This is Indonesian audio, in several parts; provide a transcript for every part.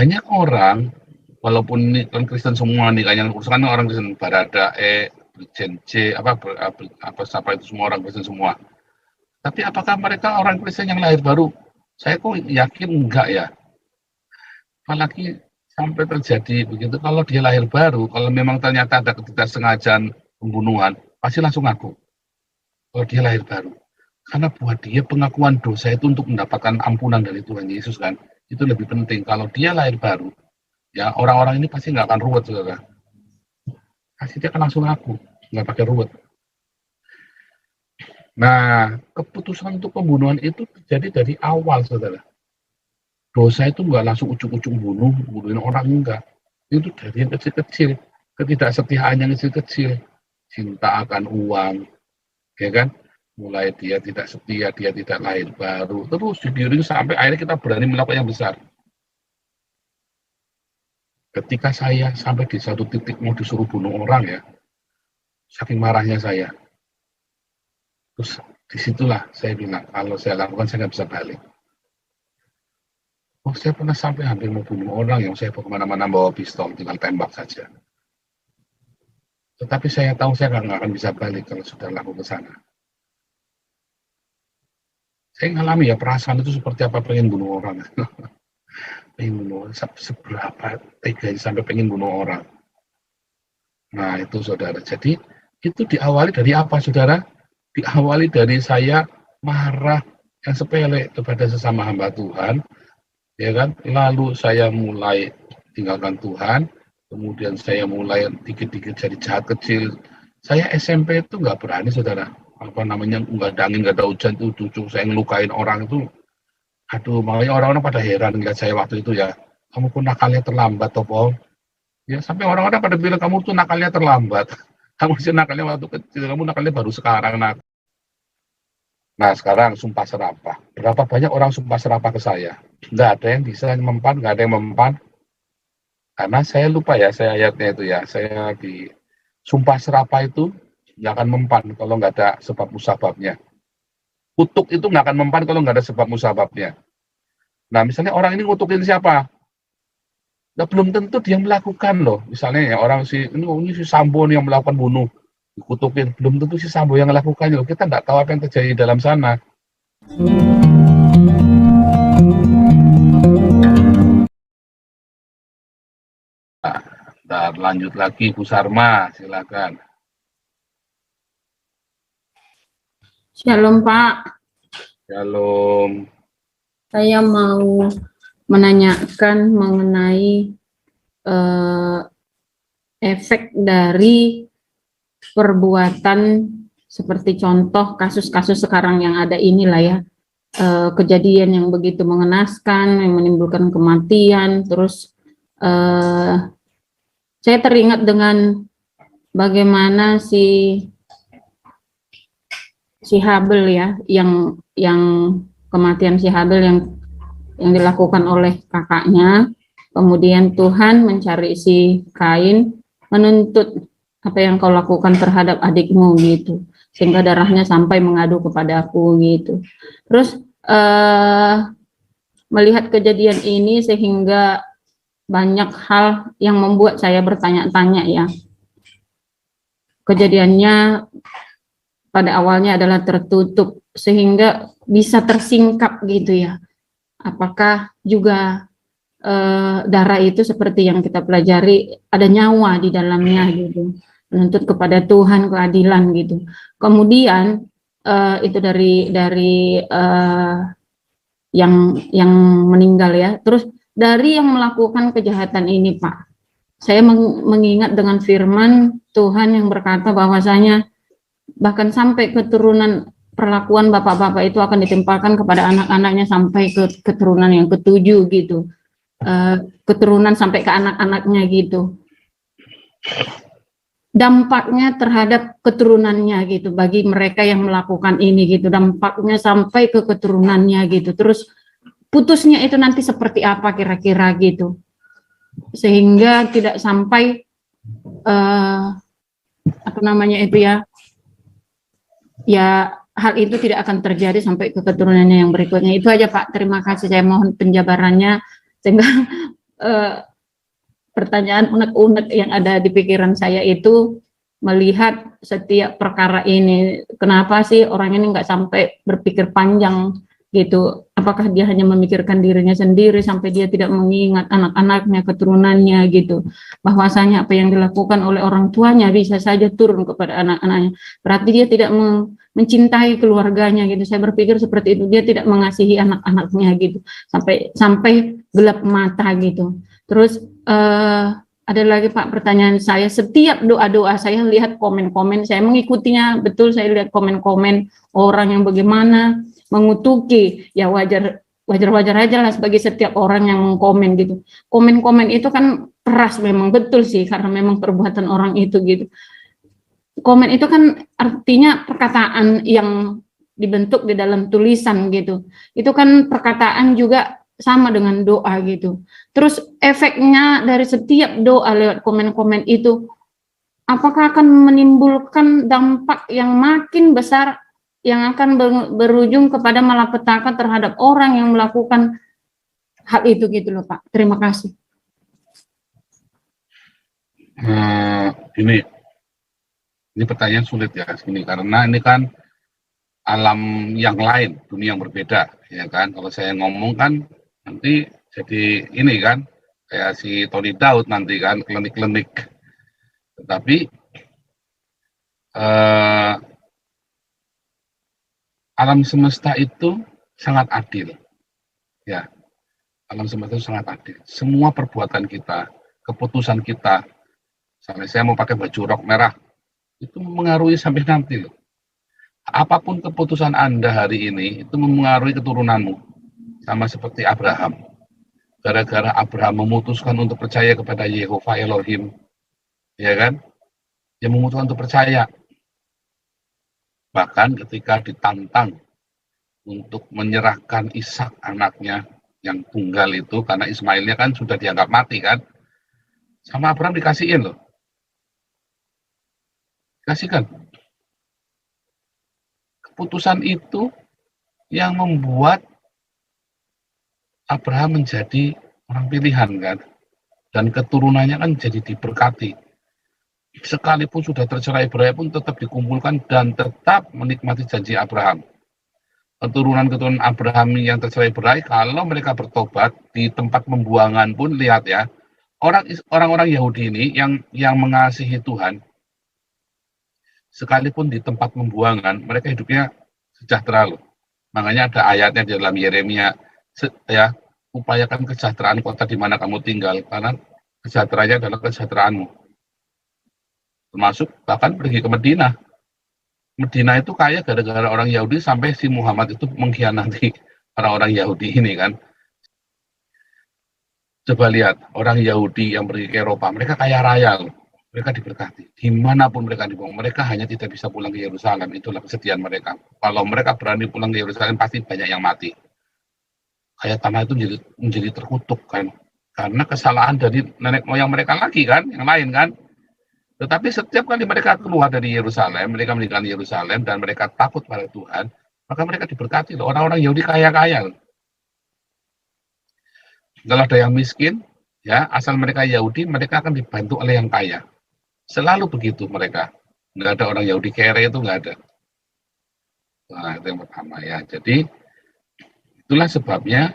banyak orang, walaupun ini kan Kristen semua nih, kan yang urusan orang Kristen, Baradae, Brigjen J, siapa itu semua orang Kristen semua. Tapi apakah mereka orang Kristen yang lahir baru? Saya kok yakin enggak ya. Apalagi sampai terjadi begitu, kalau dia lahir baru, kalau memang ternyata ada ketidaksengajaan pembunuhan, pasti langsung ngaku. Kalau dia lahir baru. Karena buat dia pengakuan dosa itu untuk mendapatkan ampunan dari Tuhan Yesus kan. Itu lebih penting. Kalau dia lahir baru, ya orang-orang ini pasti nggak akan ruwet, saudara. Pasti dia akan langsung ngaku, nggak pakai ruwet. Nah, keputusan untuk pembunuhan itu terjadi dari awal, saudara. Dosa itu nggak langsung ujung-ujung bunuhin orang, enggak. Itu dari yang kecil-kecil. Ketidaksetiaan yang kecil-kecil. Cinta akan uang, ya kan? Mulai dia tidak setia, dia tidak lahir baru. Terus digiring sampai akhirnya kita berani melakukan yang besar. Ketika saya sampai di satu titik mau disuruh bunuh orang ya, saking marahnya saya. Terus disitulah saya bilang, kalau saya lakukan saya nggak bisa balik. Oh, saya pernah sampai hampir mau bunuh orang yang saya kemana-mana bawa pistol, tinggal tembak saja. Tetapi saya tahu saya nggak akan bisa balik kalau sudah laku ke sana. Saya ngalami ya perasaan itu seperti apa, pengen bunuh orang. Pengen bunuh orang, seberapa teganya sampai pengen bunuh orang. Nah itu saudara, jadi itu diawali dari apa saudara? Diawali dari saya marah yang sepele kepada sesama hamba Tuhan, ya kan? Lalu saya mulai tinggalkan Tuhan, kemudian saya mulai dikit-dikit jadi jahat kecil. Saya SMP itu nggak berani saudara, nggak ada angin, nggak ada hujan tuh, cucu saya ngelukain orang itu. Aduh, makanya orang-orang pada heran ngeliat saya waktu itu ya. Kamu pun nakalnya terlambat, Topo. Ya, sampai orang-orang pada bilang kamu tuh nakalnya terlambat. Kamu sih nakalnya waktu kecil, kamu nakalnya baru sekarang. Nah, sekarang sumpah serapah. Berapa banyak orang sumpah serapah ke saya? Nggak ada yang bisa mempan, nggak ada yang mempan. Karena saya lupa ya, saya ayatnya itu ya. Saya di sumpah serapah itu nggak akan mempan kalau nggak ada sebab musababnya. Kutuk itu nggak akan mempan kalau nggak ada sebab musababnya. Nah, misalnya orang ini ngutukin siapa? Nah, belum tentu dia melakukan loh. Misalnya ya orang ini si Sambo nih yang melakukan bunuh, dikutukin. Belum tentu si Sambo yang melakukan loh. Kita nggak tahu apa yang terjadi di dalam sana. Nah, lanjut lagi Bu Sarma, silakan. Shalom Pak. Shalom. Saya mau menanyakan mengenai efek dari perbuatan seperti contoh kasus-kasus sekarang yang ada inilah ya, kejadian yang begitu mengenaskan, yang menimbulkan kematian. Terus saya teringat dengan bagaimana si Habel ya, yang kematian si Habel yang dilakukan oleh kakaknya. Kemudian Tuhan mencari si Kain, menuntut apa yang kau lakukan terhadap adikmu gitu, sehingga darahnya sampai mengadu kepada aku gitu. Terus melihat kejadian ini sehingga banyak hal yang membuat saya bertanya-tanya ya. Kejadiannya pada awalnya adalah tertutup sehingga bisa tersingkap gitu ya. Apakah juga darah itu seperti yang kita pelajari ada nyawa di dalamnya gitu, menuntut kepada Tuhan keadilan gitu. Kemudian itu dari yang meninggal ya. Terus dari yang melakukan kejahatan ini Pak, saya mengingat dengan firman Tuhan yang berkata bahwasanya bahkan sampai keturunan perlakuan bapak-bapak itu akan ditimpakan kepada anak-anaknya sampai ke keturunan yang ketujuh gitu, keturunan sampai ke anak-anaknya gitu. Dampaknya terhadap keturunannya gitu, bagi mereka yang melakukan ini gitu, dampaknya sampai ke keturunannya gitu. Terus putusnya itu nanti seperti apa kira-kira gitu, sehingga tidak sampai apa namanya itu ya hal itu tidak akan terjadi sampai ke keturunannya yang berikutnya. Itu aja Pak, terima kasih. Saya mohon penjabarannya sehingga pertanyaan unek-unek yang ada di pikiran saya itu melihat setiap perkara ini, kenapa sih orang ini nggak sampai berpikir panjang gitu? Apakah dia hanya memikirkan dirinya sendiri sampai dia tidak mengingat anak-anaknya, keturunannya gitu? Bahwasanya apa yang dilakukan oleh orang tuanya bisa saja turun kepada anak-anaknya. Berarti dia tidak mencintai keluarganya gitu. Saya berpikir seperti itu, dia tidak mengasihi anak-anaknya gitu. Sampai gelap mata gitu. Terus ada lagi Pak pertanyaan saya, setiap doa-doa saya lihat komen-komen, saya mengikutinya betul, saya lihat komen-komen orang yang bagaimana mengutuki, ya wajar aja lah sebagai setiap orang yang mengkomen gitu. Komen-komen itu kan keras memang, betul sih, karena memang perbuatan orang itu gitu. Komen itu kan artinya perkataan yang dibentuk di dalam tulisan gitu. Itu kan perkataan juga sama dengan doa gitu. Terus efeknya dari setiap doa lewat komen-komen itu, apakah akan menimbulkan dampak yang makin besar yang akan berujung kepada malapetaka terhadap orang yang melakukan hal itu gitu loh Pak. Terima kasih. Ini pertanyaan sulit ya, karena ini kan alam yang lain, dunia yang berbeda, ya kan. Kalau saya ngomong kan nanti jadi ini kan kayak si Tony Daud nanti kan, klinik-klinik. Tetapi alam semesta itu sangat adil, ya. Alam semesta itu sangat adil. Semua perbuatan kita, keputusan kita, sampai saya mau pakai baju rok merah, itu mengaruhi sampai nanti loh. Apapun keputusan Anda hari ini, itu mempengaruhi keturunanmu. Sama seperti Abraham. Gara-gara Abraham memutuskan untuk percaya kepada Yehova Elohim, ya kan? Dia memutuskan untuk percaya. Bahkan ketika ditantang untuk menyerahkan Ishak anaknya yang tunggal itu, karena Ismailnya kan sudah dianggap mati kan, sama Abraham dikasihin loh. Kasihkan. Keputusan itu yang membuat Abraham menjadi orang pilihan kan, dan keturunannya kan jadi diberkati. Sekalipun sudah tercerai-berai pun tetap dikumpulkan dan tetap menikmati janji Abraham. Keturunan-keturunan Abraham yang tercerai-berai, kalau mereka bertobat di tempat pembuangan pun, lihat ya, orang-orang Yahudi ini yang mengasihi Tuhan, sekalipun di tempat pembuangan, mereka hidupnya sejahtera loh. Makanya ada ayatnya di dalam Yeremia, ya, upayakan kesejahteraan kota di mana kamu tinggal, karena kesejahteranya adalah kesejahteraanmu. Termasuk bahkan pergi ke Medina. Medina itu kaya gara-gara orang Yahudi, sampai si Muhammad itu mengkhianati orang-orang Yahudi ini kan. Coba lihat, orang Yahudi yang pergi ke Eropa, mereka kaya raya loh. Mereka diberkati. Dimanapun mereka dibuang, mereka hanya tidak bisa pulang ke Yerusalem. Itulah kesedihan mereka. Kalau mereka berani pulang ke Yerusalem, pasti banyak yang mati. Kayak tanah itu menjadi terkutuk kan, karena kesalahan dari nenek moyang mereka lagi kan, yang lain kan. Tetapi setiap kali mereka keluar dari Yerusalem, mereka meninggalkan Yerusalem dan mereka takut pada Tuhan, maka mereka diberkati loh. Orang-orang Yahudi kaya-kaya loh. Kalau ada yang miskin, ya asal mereka Yahudi, mereka akan dibantu oleh yang kaya. Selalu begitu mereka. Nggak ada orang Yahudi kere, itu nggak ada. Nah, itu yang pertama ya. Jadi itulah sebabnya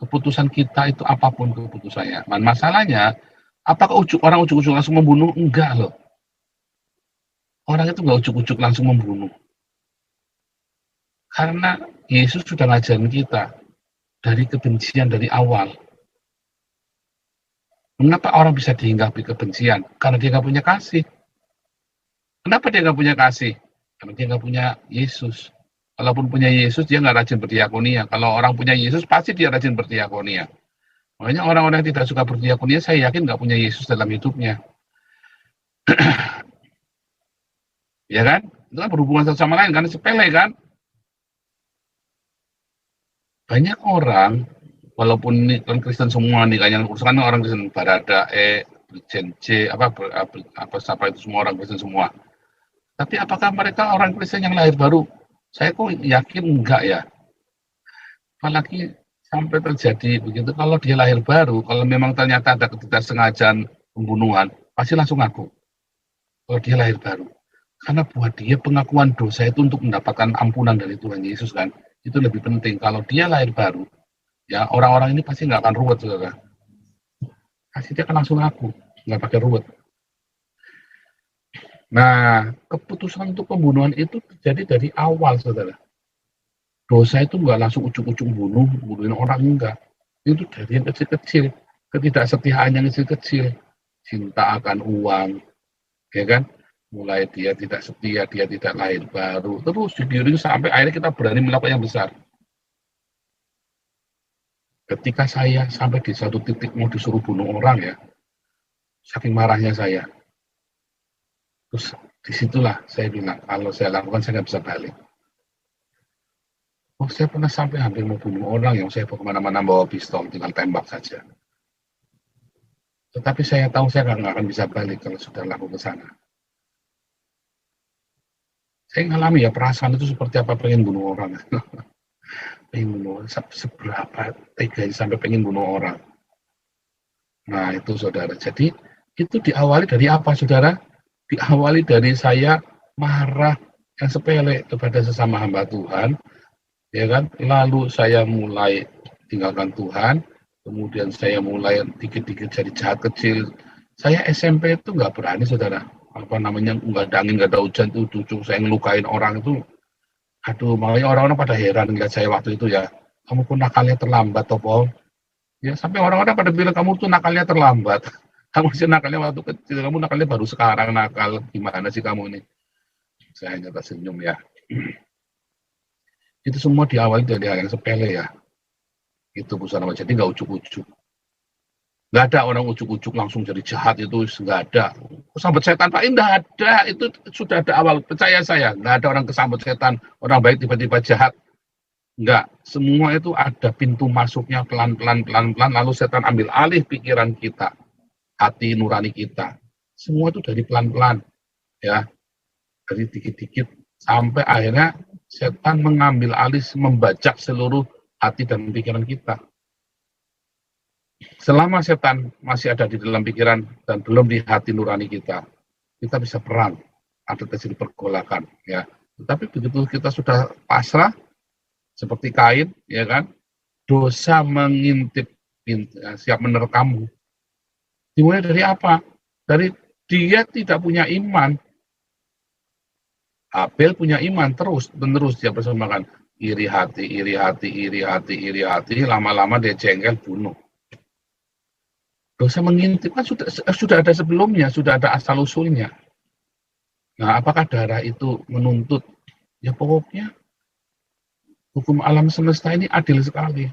keputusan kita itu apapun keputusannya. Dan masalahnya, apakah orang ujuk-ujuk langsung membunuh? Enggak loh. Orang itu nggak ujuk-ujuk langsung membunuh. Karena Yesus sudah ngajarin kita dari kebencian dari awal. Mengapa orang bisa dihinggapi kebencian? Karena dia nggak punya kasih. Kenapa dia nggak punya kasih? Karena dia nggak punya Yesus. Kalaupun punya Yesus, dia nggak rajin berdiakonia. Kalau orang punya Yesus, pasti dia rajin berdiakonia. Makanya orang-orang yang tidak suka berdiakonia, saya yakin nggak punya Yesus dalam hidupnya. Ya kan? Itu kan berhubungan satu sama lain, kan sepele kan? Banyak orang, walaupun kan Kristen semua nih, kan yang urusan orang Kristen, Baradae, Brigjen J, apa itu semua orang Kristen semua. Tapi apakah mereka orang Kristen yang lahir baru? Saya kok yakin enggak ya. Apalagi sampai terjadi begitu, kalau dia lahir baru, kalau memang ternyata ada ketidaksengajaan pembunuhan, pasti langsung ngaku kalau dia lahir baru. Karena buat dia pengakuan dosa itu untuk mendapatkan ampunan dari Tuhan Yesus kan, itu lebih penting. Kalau dia lahir baru, ya orang-orang ini pasti nggak akan ruwet, saudara. Pasti dia akan langsung ngaku, nggak pakai ruwet. Nah, keputusan untuk pembunuhan itu terjadi dari awal, saudara. Dosa itu nggak langsung ujuk-ujuk bunuhin orang, enggak. Itu dari yang kecil-kecil, ketidaksetiaan yang kecil-kecil, cinta akan uang, ya kan? Mulai dia tidak setia, dia tidak lahir baru, terus digiring sampai akhirnya kita berani melakukan yang besar. Ketika saya sampai di satu titik mau disuruh bunuh orang ya, saking marahnya saya, terus disitulah saya bilang, kalau saya lakukan saya nggak bisa balik. Oh, saya pernah sampai hampir mau bunuh orang yang saya bawa kemana-mana bawa pistol, tinggal tembak saja. Tetapi saya tahu saya nggak akan bisa balik kalau sudah laku ke sana. Saya ngalami ya perasaan itu seperti apa pengen bunuh orang. Pengen bunuh, seberapa teganya sampai pengen bunuh orang. Nah itu saudara, jadi itu diawali dari apa saudara? Diawali dari saya marah yang sepele kepada sesama hamba Tuhan, ya kan? Lalu saya mulai tinggalkan Tuhan, kemudian saya mulai dikit-dikit jadi jahat kecil. Saya SMP itu nggak berani saudara, apa namanya, nggak ada angin, nggak ada hujan, itu cucu saya ngelukain orang itu, aduh, makanya orang-orang pada heran ngeliat saya waktu itu ya, kamu pun nakalnya terlambat toh Paul, ya sampai orang-orang pada bilang kamu tuh nakalnya terlambat, kamu sih nakalnya waktu kecil, kamu nakalnya baru sekarang nakal, gimana sih kamu ini? Saya hanya tersenyum ya. Itu semua diawali dari hal yang sepele ya, itu Bu Sarma, jadi nggak ujuk-ujuk. Nggak ada orang ujuk-ujuk langsung jadi jahat, itu nggak ada. Kesambet setan Pak, nggak ada, itu sudah ada awal, percaya saya, nggak ada orang kesambet setan, orang baik tiba-tiba jahat. Nggak, semua itu ada pintu masuknya pelan-pelan, lalu setan ambil alih pikiran kita, hati nurani kita. Semua itu dari pelan-pelan, ya, dari dikit-dikit, sampai akhirnya setan mengambil alih, membajak seluruh hati dan pikiran kita. Selama setan masih ada di dalam pikiran dan belum di hati nurani kita bisa perang, ada terjadi pergolakan, ya. Tetapi begitu kita sudah pasrah, seperti Kain, ya kan, dosa mengintip, siap menerkammu. Dimulai dari apa? Dari dia tidak punya iman. Abel punya iman, terus menerus dia persembahkan, iri hati, iri hati, iri hati, iri hati, lama-lama dia jengkel, bunuh. Dosa mengintip kan sudah ada sebelumnya, sudah ada asal usulnya. Nah, apakah darah itu menuntut? Ya pokoknya hukum alam semesta ini adil sekali.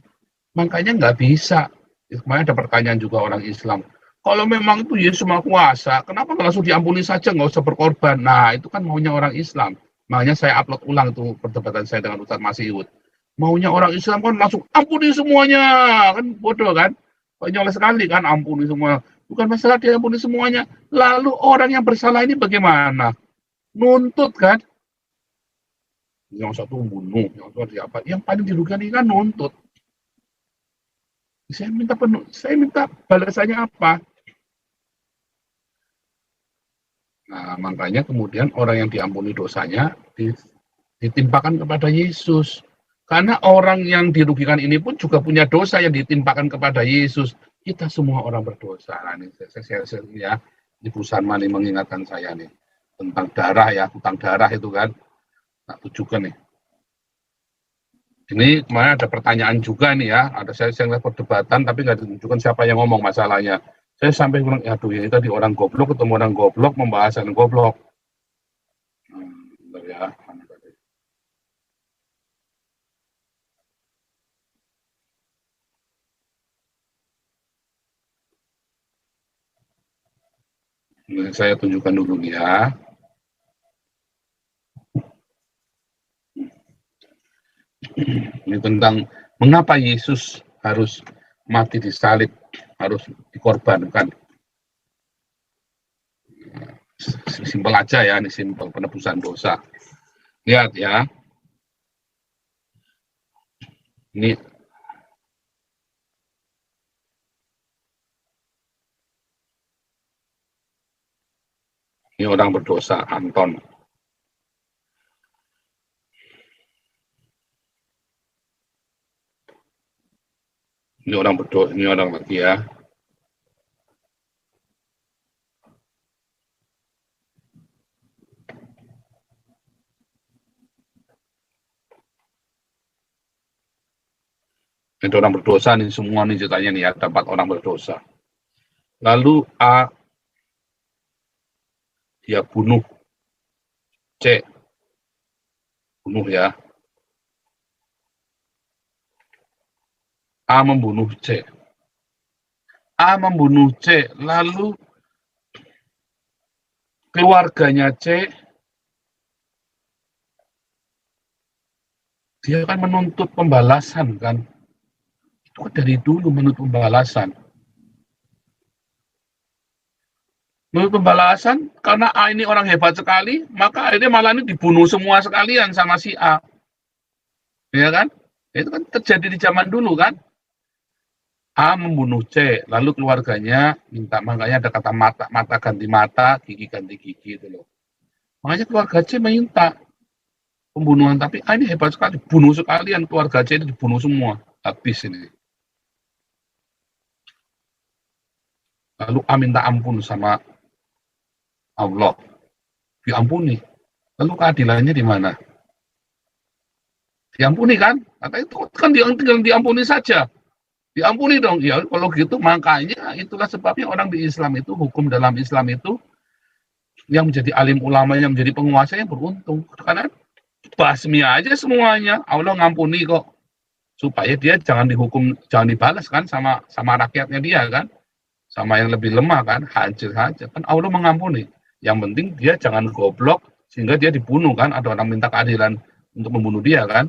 Makanya nggak bisa. Kemarin ada pertanyaan juga orang Islam. Kalau memang itu Yesus Maha Kuasa, kenapa nggak langsung diampuni saja, nggak usah berkorban? Nah, itu kan maunya orang Islam. Makanya saya upload ulang itu perdebatan saya dengan Ustaz Masihud. Maunya orang Islam kan langsung ampuni semuanya, kan bodoh kan? Konyol sekali kan, ampuni semua. Bukan masalah dia ampuni semuanya. Lalu orang yang bersalah ini bagaimana? Nuntut kan? Yang satu bunuh, yang satu apa? Yang paling dirugikan ini kan nuntut. Saya minta balasannya apa? Nah, makanya kemudian orang yang diampuni dosanya ditimpakan kepada Yesus. Karena orang yang dirugikan ini pun juga punya dosa yang ditimpakan kepada Yesus. Kita semua orang berdosa. Nah, ini saya ya, Ibu Sarma nih mengingatkan saya nih tentang darah ya, hutang darah itu kan. Nah, tujukan nih. Ini kemarin ada pertanyaan juga nih ya, ada saya lihat perdebatan tapi nggak ditunjukkan siapa yang ngomong masalahnya. Saya sampai bilang, aduh ya tadi orang goblok ketemu orang goblok membahas yang goblok. Ya. Nah, saya tunjukkan dulu ya. Ini tentang mengapa Yesus harus mati disalib, harus dikorbankan. Simpel aja ya, ini simpel, penebusan dosa. Lihat ya. Ini Ini orang berdosa, Anton. Ini orang berdosa, ini orang lagi ya. Itu orang berdosa nih, semua nih ceritanya nih, ada 4 orang berdosa. Lalu A, dia bunuh C, bunuh ya. A membunuh C. A membunuh C, lalu keluarganya C, dia kan menuntut pembalasan kan. Itu kan dari dulu menuntut pembalasan. Menurut pembalasan, karena A ini orang hebat sekali, maka akhirnya malah ini dibunuh semua sekalian sama si A. Ya kan? Itu kan terjadi di zaman dulu kan. A membunuh C, lalu keluarganya minta, makanya ada kata mata ganti mata, gigi ganti gigi itu loh. Makanya keluarga C minta pembunuhan, tapi A ini hebat sekali, bunuh sekalian, keluarga C itu dibunuh semua, habis ini. Lalu A minta ampun sama Allah, diampuni. Lalu keadilannya di mana? Diampuni kan? Kata itu kan tinggal diampuni saja. Diampuni dong. Ya kalau gitu makanya itulah sebabnya orang di Islam itu, hukum dalam Islam itu yang menjadi alim ulama, yang menjadi penguasa yang beruntung. Karena basmi aja semuanya. Allah ngampuni kok. Supaya dia jangan dihukum, jangan dibalas kan sama rakyatnya dia kan. Sama yang lebih lemah kan, hancur saja. Kan Allah mengampuni. Yang penting dia jangan goblok sehingga dia dibunuh kan, ada orang minta keadilan untuk membunuh dia kan.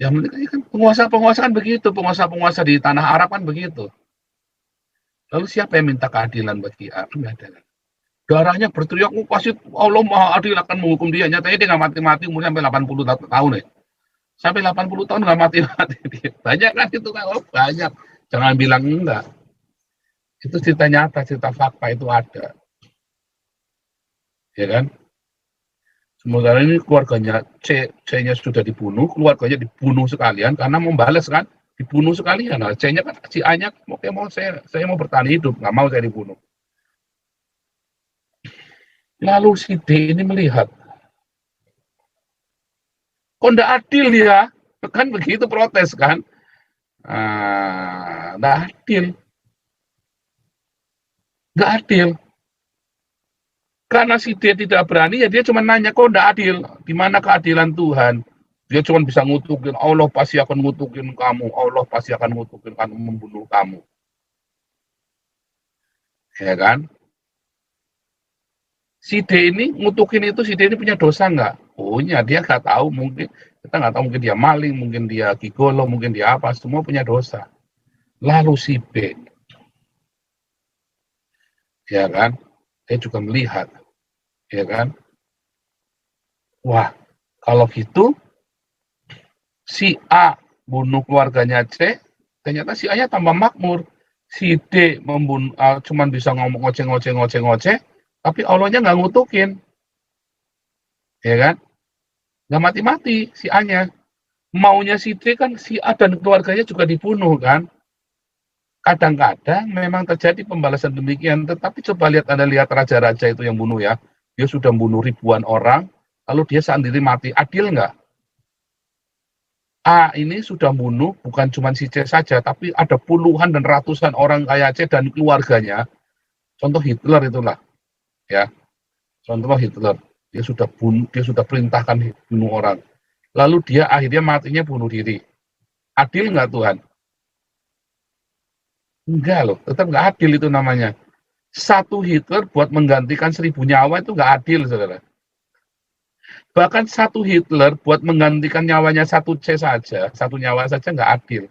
Yang penting kan penguasa-penguasa kan begitu, penguasa-penguasa di tanah Arab kan begitu. Lalu siapa yang minta keadilan bagi A? Enggak ada. Darahnya berteriak, pasti Allah Maha Adil akan menghukum dia. Nyatanya dia nggak mati-mati umurnya sampai 80 tahun ya. Sampai 80 tahun nggak mati-mati. Banyak kan itu kan, oh, banyak. Jangan bilang enggak. Itu cerita nyata, cerita fakta itu ada. Ya kan? Sementara ini keluarganya C-nya sudah dibunuh, keluarganya dibunuh sekalian karena membalas kan, dibunuh sekalian. Nah, C-nya kan si A-nya oke, mau saya mau bertahan hidup, nggak mau saya dibunuh. Lalu si D ini melihat, kok nggak adil ya? Kan begitu protes kan? Nggak adil. Nggak adil. Karena si D tidak berani, ya dia cuma nanya, kok nggak adil? Di mana keadilan Tuhan? Dia cuma bisa ngutukin, Allah pasti akan ngutukin kamu, Allah pasti akan ngutukin kamu, membunuh kamu. Ya kan? Si D ini ngutukin itu, si D ini punya dosa nggak? Punya, dia nggak tahu, mungkin kita nggak tahu, mungkin dia maling, mungkin dia gigolo, mungkin dia apa, semua punya dosa. Lalu si B, ya kan, dia juga melihat, ya kan, wah, kalau gitu si A bunuh keluarganya C, ternyata si A-nya tambah makmur. Si D membunuh, cuman bisa ngomong ngoceh, tapi Allah-nya nggak ngutukin, ya kan? Nggak mati-mati si A-nya. Maunya si D kan si A dan keluarganya juga dibunuh kan? Kadang-kadang memang terjadi pembalasan demikian, tetapi coba Anda lihat raja-raja itu yang bunuh ya, dia sudah membunuh ribuan orang, lalu dia sendiri mati, adil nggak? A ini sudah bunuh bukan cuma si C saja, tapi ada puluhan dan ratusan orang kayak C dan keluarganya. Contoh Hitler itulah, ya. Contoh Hitler, dia sudah perintahkan bunuh orang. Lalu dia akhirnya matinya bunuh diri. Adil nggak Tuhan? Enggak loh, tetap nggak adil itu namanya. Satu Hitler buat menggantikan 1000 nyawa itu nggak adil, saudara. Bahkan satu Hitler buat menggantikan nyawanya satu C saja, satu nyawa saja nggak adil.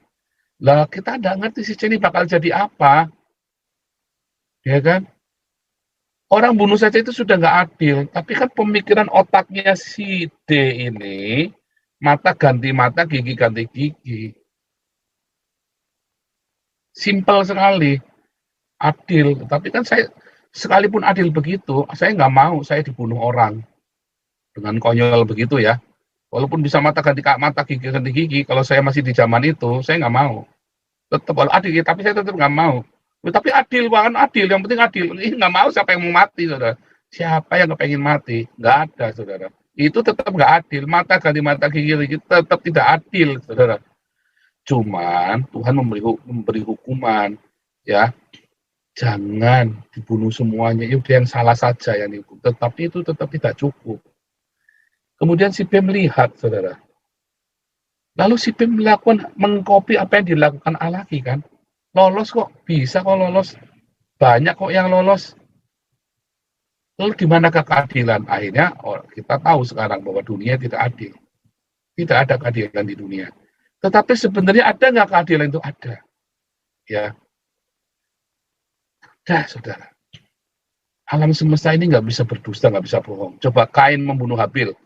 Lah kita nggak ngerti si C ini bakal jadi apa, ya kan? Orang bunuh saja itu sudah nggak adil, tapi kan pemikiran otaknya si D ini, mata ganti mata, gigi ganti gigi. Simpel sekali, adil. Tapi kan sekalipun adil begitu, saya nggak mau saya dibunuh orang dengan konyol begitu ya. Walaupun bisa mata gigi ganti gigi, kalau saya masih di zaman itu, saya nggak mau. Tetap kalau adil, tapi saya tetap nggak mau. Tapi adil, bahkan adil, yang penting adil. Ini nggak mau, siapa yang mau mati, saudara? Siapa yang kepengen mati? Nggak ada, saudara. Itu tetap nggak adil. Mata ganti mata, gigi tetap tidak adil, saudara. Cuman Tuhan memberi hukuman, ya. Jangan dibunuh semuanya. Itu yang salah saja yang dihukum. Tetapi itu tetap tidak cukup. Kemudian si B melihat, saudara. Lalu si B mengcopy apa yang dilakukan A lagi kan. Lolos kok, bisa kok lolos. Banyak kok yang lolos. Lalu di manakah keadilan? Akhirnya kita tahu sekarang bahwa dunia tidak adil. Tidak ada keadilan di dunia. Tetapi sebenarnya ada nggak keadilan itu? Ada. Ya. Ada, saudara. Alam semesta ini nggak bisa berdusta, nggak bisa bohong. Coba Kain membunuh Habil.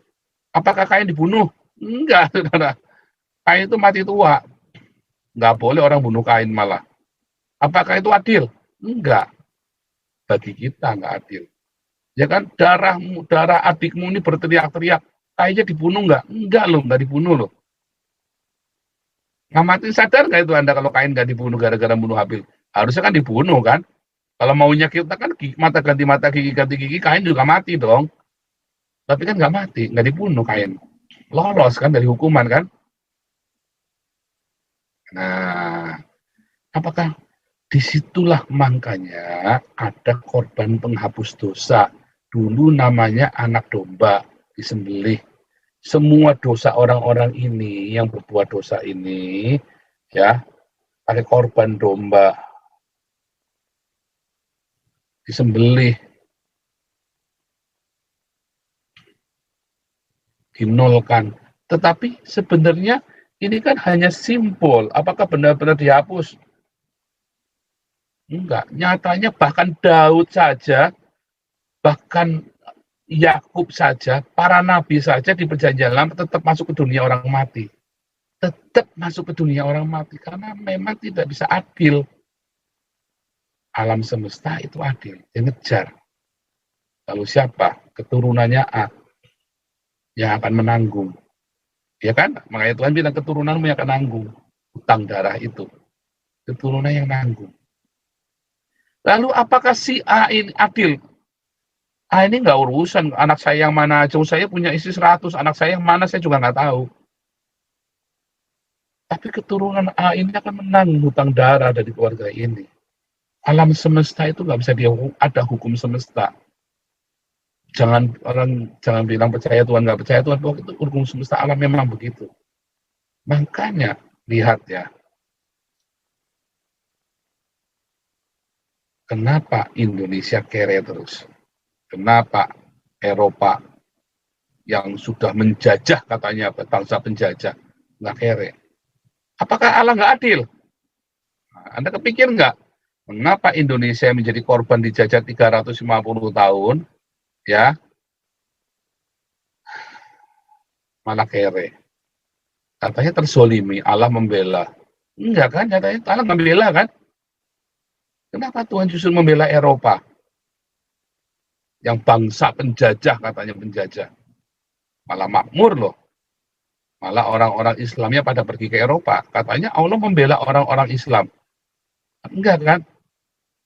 Apakah Kain dibunuh? Enggak, saudara. Kain itu mati tua. Nggak boleh orang bunuh Kain malah. Apakah itu adil? Enggak. Bagi kita nggak adil. Ya kan, darah adikmu ini berteriak-teriak. Kainnya dibunuh nggak? Enggak loh, nggak dibunuh loh. Nggak mati, sadar nggak itu Anda kalau Kain nggak dibunuh gara-gara bunuh Habil? Harusnya kan dibunuh kan? Kalau maunya kita kan mata ganti mata, gigi ganti gigi, Kain juga mati dong. Tapi kan nggak mati, nggak dibunuh Kain. Lolos kan dari hukuman kan? Nah, apakah disitulah makanya ada korban penghapus dosa. Dulu namanya anak domba disembelih. Semua dosa orang-orang ini yang berbuat dosa ini, ya, pakai korban domba disembelih, dinolkan. Tetapi sebenarnya ini kan hanya simbol. Apakah benar-benar dihapus? Enggak. Nyatanya bahkan Daud saja, bahkan Yakub saja, para nabi saja di perjanjian lama tetap masuk ke dunia orang mati. Tetap masuk ke dunia orang mati karena memang tidak bisa adil. Alam semesta itu adil, dia ngejar. Lalu siapa? Keturunannya A yang akan menanggung. Ya kan? Makanya Tuhan bilang keturunanmu yang akan nanggung hutang darah itu. Keturunan yang nanggung. Lalu apakah si A ini adil? A ini nggak urusan, anak saya yang mana aja, saya punya istri 100, anak saya yang mana saya juga nggak tahu. Tapi keturunan A ini akan menanggung hutang darah dari keluarga ini. Alam semesta itu nggak bisa ada hukum semesta. Jangan bilang percaya Tuhan, nggak percaya Tuhan, bahwa itu hukum semesta alam memang begitu. Makanya lihat ya, kenapa Indonesia kere terus? Kenapa Eropa yang sudah menjajah katanya bangsa penjajah nggak kere? Apakah Allah nggak adil? Nah, Anda kepikir nggak? Mengapa Indonesia menjadi korban dijajah 350 tahun? Ya, malah kere. Katanya terzolimi, Allah membela. Enggak kan, katanya Allah membela kan? Kenapa Tuhan justru membela Eropa? Yang bangsa penjajah, katanya penjajah. Malah makmur loh. Malah orang-orang Islamnya pada pergi ke Eropa. Katanya Allah membela orang-orang Islam. Enggak kan?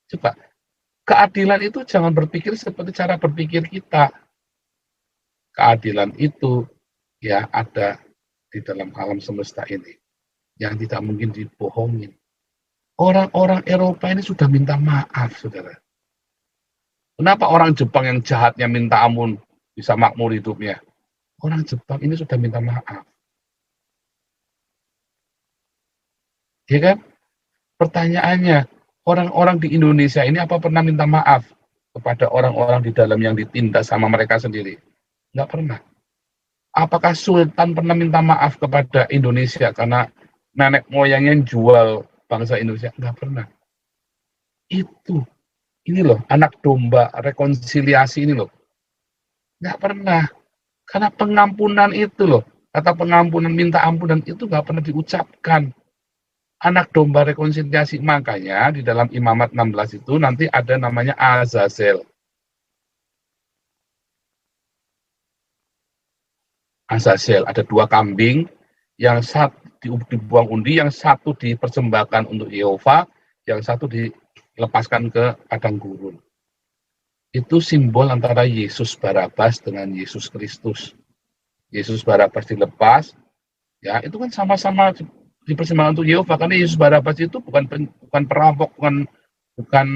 Coba, keadilan itu jangan berpikir seperti cara berpikir kita. Keadilan itu ya ada di dalam alam semesta ini. Yang tidak mungkin dibohongin. Orang-orang Eropa ini sudah minta maaf, saudara. Kenapa orang Jepang yang jahatnya minta ampun bisa makmur hidupnya? Orang Jepang ini sudah minta maaf. Ya kan? Pertanyaannya, orang-orang di Indonesia ini apa pernah minta maaf kepada orang-orang di dalam yang ditindas sama mereka sendiri? Nggak pernah. Apakah Sultan pernah minta maaf kepada Indonesia karena nenek moyangnya jual bangsa Indonesia? Nggak pernah. Itu. Ini loh, anak domba rekonsiliasi ini loh. Nggak pernah. Karena pengampunan itu loh, kata pengampunan, minta ampunan itu nggak pernah diucapkan. Anak domba rekonsiliasi. Makanya di dalam Imamat 16 itu nanti ada namanya Azazel. Azazel, ada 2 kambing, yang satu dibuang undi, yang satu dipersembahkan untuk Yehova, yang satu dilepaskan ke padang gurun. Itu simbol antara Yesus Barabas dengan Yesus Kristus. Yesus Barabas dilepas, ya itu kan sama-sama dipersembahkan untuk Yehova, karena Yesus Barabas itu bukan perampok, bukan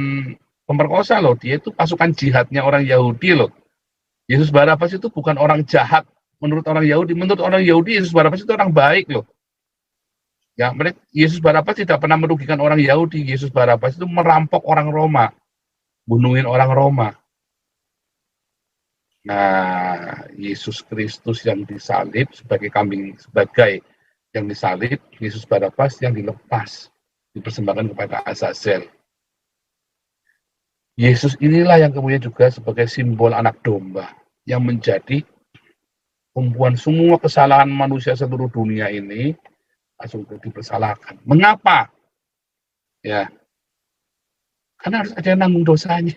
pemerkosa loh, dia itu pasukan jihadnya orang Yahudi loh. Yesus Barabas itu bukan orang jahat menurut orang Yahudi. Menurut orang Yahudi, Yesus Barabas itu orang baik loh. Ya, Yesus Barabas tidak pernah merugikan orang Yahudi. Yesus Barabas itu merampok orang Roma, bunuhin orang Roma. Nah, Yesus Kristus yang disalib sebagai kambing, sebagai yang disalib, Yesus Barabas yang dilepas, dipersembahkan kepada Azazel. Yesus inilah yang kemudian juga sebagai simbol anak domba yang menjadi tumpuan semua kesalahan manusia seluruh dunia ini langsung dipersalahkan. Mengapa? Ya, karena harus ada yang nanggung dosanya.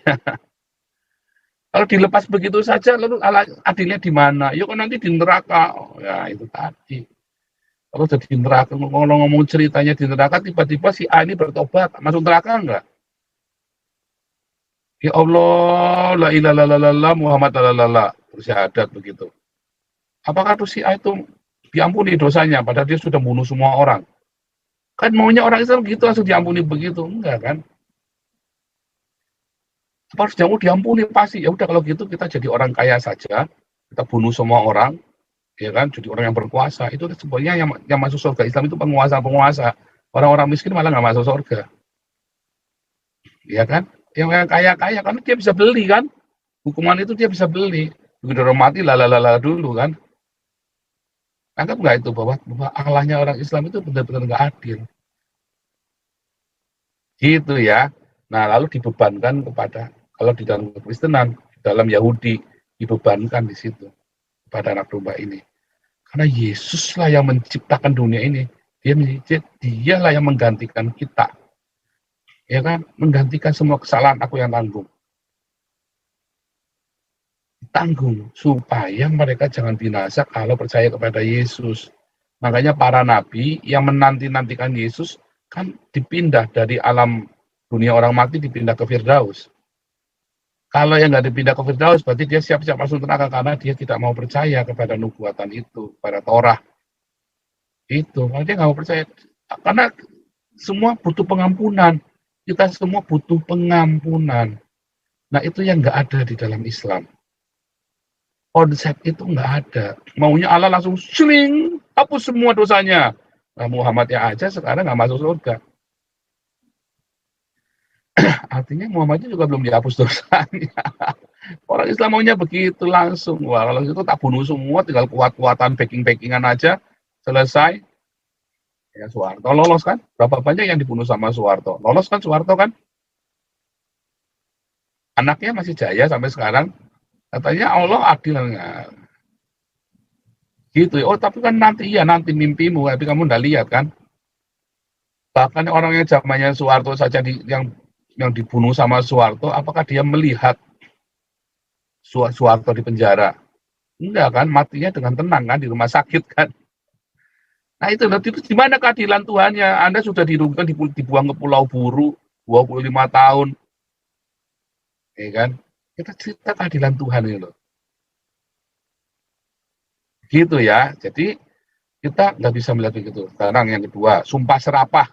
Kalau dilepas begitu saja, lalu adilnya di mana? Ya kan nanti di neraka. Ya itu tadi. Kalau jadi di neraka, ngomong ceritanya di neraka, tiba-tiba si A ini bertobat, masuk neraka enggak? Ya Allah, la ilaha illallah, Muhammad lalala, bersyahadat begitu. Apakah tuh si A itu diampuni dosanya, padahal dia sudah bunuh semua orang? Kan maunya orang Islam gitu, langsung diampuni begitu. Enggak kan? Apa harus diampuni? Pasti. Ya udah kalau gitu kita jadi orang kaya saja, kita bunuh semua orang, ya kan, jadi orang yang berkuasa. Itu sebenarnya yang masuk surga Islam itu penguasa-penguasa. Orang-orang miskin malah nggak masuk surga. Ya kan? Yang kaya-kaya kan dia bisa beli kan? Hukuman itu dia bisa beli. Begitu orang mati lalala dulu kan? Anggap nggak itu bahwa Allahnya orang Islam itu benar-benar nggak adil. Gitu ya. Nah, lalu dibebankan kepada, kalau di dalam Kekristenan, di dalam Yahudi, dibebankan di situ kepada anak domba ini. Karena Yesuslah yang menciptakan dunia ini. Dialah yang menggantikan kita. Ya kan? Menggantikan semua kesalahan aku yang tanggung. Tanggung supaya mereka jangan binasa kalau percaya kepada Yesus. Makanya para nabi yang menanti-nantikan Yesus kan dipindah dari alam dunia orang mati, dipindah ke Firdaus. Kalau yang nggak dipindah ke Firdaus, berarti dia siap-siap masuk neraka karena dia tidak mau percaya kepada nubuatan itu, pada Torah. Itu, makanya dia nggak mau percaya. Karena semua butuh pengampunan. Kita semua butuh pengampunan. Nah, itu yang nggak ada di dalam Islam. Konsep itu nggak ada. Maunya Allah langsung sling, hapus semua dosanya. Nah, Muhammad ya aja sekarang nggak masuk surga. Artinya Muhammadnya juga belum dihapus dosanya. Orang Islam maunya begitu langsung. Wah, kalau itu tak bunuh semua, tinggal kuat-kuatan backing-backingan aja, selesai. Ya Soeharto lolos kan? Berapa banyak yang dibunuh sama Soeharto? Lolos kan Soeharto kan? Anaknya masih jaya sampai sekarang. Katanya Allah adil. Gitu ya. Oh, tapi kan nanti mimpimu, tapi kamu udah lihat kan? Bahkan orang yang zamannya Soeharto saja yang dibunuh sama Soeharto, apakah dia melihat Soeharto di penjara? Enggak kan, matinya dengan tenang kan di rumah sakit kan. Nah itu di mana keadilan Tuhannya? Anda sudah dirugikan, dibuang ke Pulau Buru 25 tahun. Ya kan? Kita cerita keadilan Tuhan ini loh. Gitu ya. Jadi kita nggak bisa melihat begitu. Sekarang yang kedua, sumpah serapah.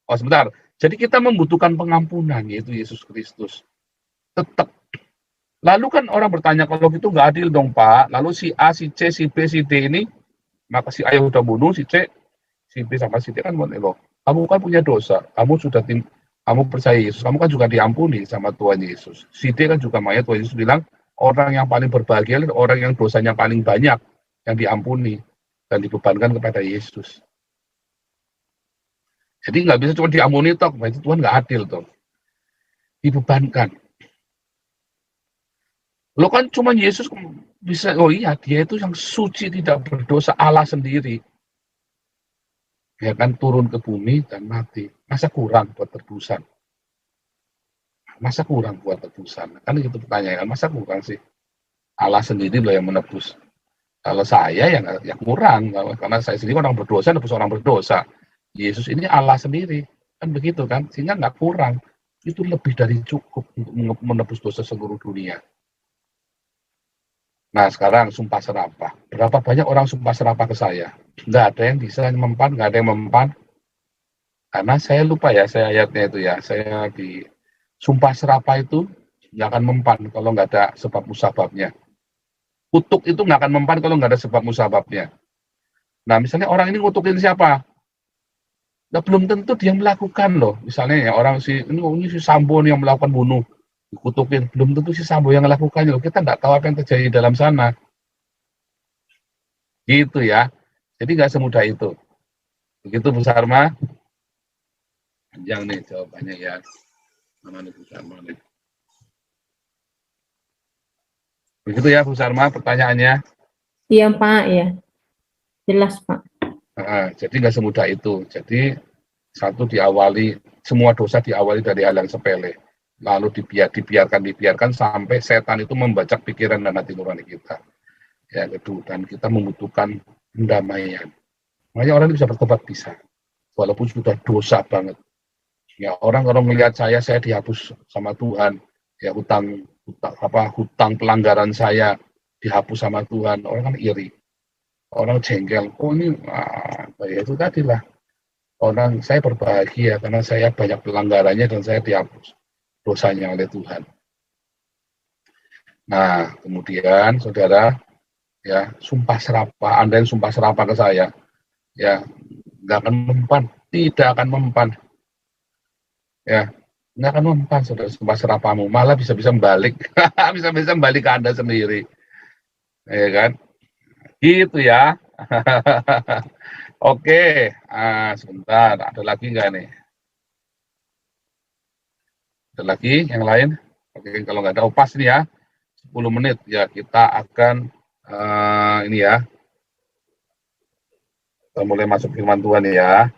Oh sebentar. Jadi kita membutuhkan pengampunan, yaitu Yesus Kristus. Tetap. Lalu kan orang bertanya, kalau gitu nggak adil dong Pak. Lalu si A, si C, si B, si D ini, maka si A yang udah bunuh, si C, si B sama si D kan loh. Kamu kan punya dosa. Kamu percaya Yesus. Kamu kan juga diampuni sama Tuhan Yesus. Si D kan juga makanya Tuhan Yesus bilang, orang yang paling berbahagia adalah orang yang dosanya paling banyak yang diampuni dan dibebankan kepada Yesus. Jadi nggak bisa cuma diampuni toh, berarti Tuhan nggak adil toh. Dibebankan. Lo kan cuma Yesus bisa, oh iya dia itu yang suci tidak berdosa, Allah sendiri. ya kan, turun ke bumi dan mati. Masa kurang buat tebusan? Masa kurang buat tebusan? Kan itu pertanyaan, masa kurang sih? Allah sendiri loh yang menebus. Kalau saya ya kurang, karena saya sendiri orang berdosa, nebus orang berdosa. Yesus ini Allah sendiri, kan begitu kan, sehingga nggak kurang. Itu lebih dari cukup untuk menebus dosa seluruh dunia. Nah sekarang sumpah serapah. Berapa banyak orang sumpah serapah ke saya? Nggak ada yang bisa mempan, nggak ada yang mempan. Karena saya lupa ya, saya ayatnya itu ya, saya di sumpah serapah itu nggak akan mempan kalau nggak ada sebab musababnya. Kutuk itu nggak akan mempan kalau nggak ada sebab musababnya. Nah misalnya orang ini ngutukin siapa? Nah, belum tentu dia melakukan loh. Misalnya ya orang ini si Sambo nih yang melakukan bunuh, dikutukin. Belum tentu si Sambo yang melakukannya loh. Kita nggak tahu apa yang terjadi dalam sana. Gitu ya. Jadi nggak semudah itu. Begitu Bu Sarma. Panjang nih jawabannya ya. Mana nih Bu Sarma nih. Begitu ya Bu Sarma pertanyaannya. Iya Pak, ya. Jelas Pak. Nah, jadi nggak semudah itu. Jadi satu diawali, semua dosa diawali dari hal yang sepele. Lalu dibiarkan sampai setan itu membajak pikiran dan hati nurani kita. Ya, kedua, dan kita membutuhkan pendamaian. Makanya orang bisa bertobat bisa, walaupun sudah dosa banget. Ya orang kalau melihat saya dihapus sama Tuhan, ya hutang pelanggaran saya dihapus sama Tuhan, orang kan iri, orang jengkel. Oh ini, ya itu tadi lah. Orang saya berbahagia karena saya banyak pelanggarannya dan saya dihapus dosanya oleh Tuhan. Nah kemudian saudara, ya sumpah serapah, Anda yang sumpah serapah ke saya, ya nggak akan mempan, tidak akan mempan, ya nggak akan mempan saudara sumpah serapahmu, malah bisa-bisa membalik, bisa-bisa membalik ke Anda sendiri, ya kan, gitu ya. Oke, sebentar, ada lagi nggak nih? Ada lagi yang lain? Oke, kalau nggak ada, pas nih ya, 10 menit ya kita akan ini ya, kita mulai masuk firman Tuhan ya.